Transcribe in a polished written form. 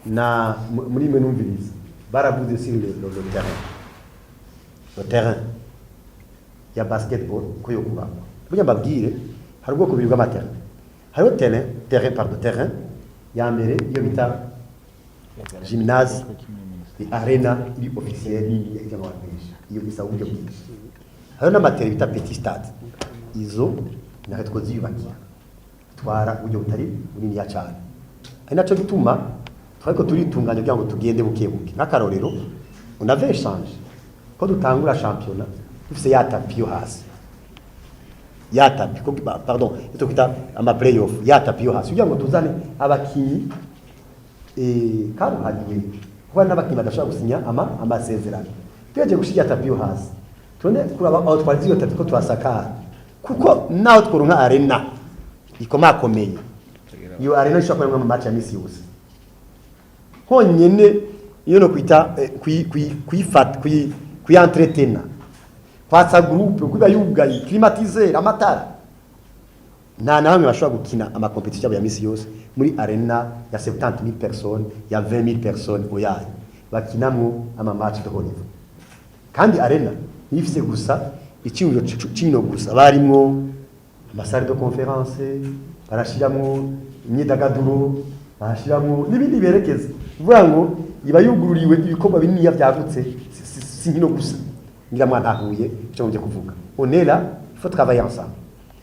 na muri mwe numviriza baravuze sur le terrain ya basketball ko yo kuba burya mbabwire hari ubwoko bubiri bw'amaterrain hariho terrain ya mbere iyo bita gymnase arena iri officielle y'abantu iyo bisa uburyo bwinshi hariho n'amaterrain bita petit stade izo na retwo ziyubakira twara uburyo butari bunini ya cyane ari naco gituma twariko turitunganya kugira ngo tugende bukebuke nk'akarorero on avait échange ko dutangura championnat dufise ya tapi yo hasi ya tapi ko pardon ito kita ama playoff ya tapi yo hasi kugira ngo tuzane abakinyi karuhariwe kuba n'abakinyi badashobora gusinya amasezerano tugeje gushira tapi yo hasi tone kuraba aho twazi yo tapi ko twasakara kuko naho tworonka arena ikomakomeye iyo arena ishobora kuba mu match ya misi yose honyene iyo no kwita kuyentretena kwatsa groupe kuba yugaye climatiser amatara nta na hamwe bashobora gukina ama competition ya misi yose muri arena ya 70,000 personnes ya 20,000 personnes oyaye bakinamwo ama match de haut niveau kandi arena ifise gusa icyuyo cino gusa barimwo amasare de conférence barashiramwo imyidagaduro barashiramwo n'ibindi berekeza uvuga ngo iba yugururiwe ibikorwa binini byagutse si nkino gusa ngira mwantahuye cyo nje kuvuga on est là il faut travailler ensemble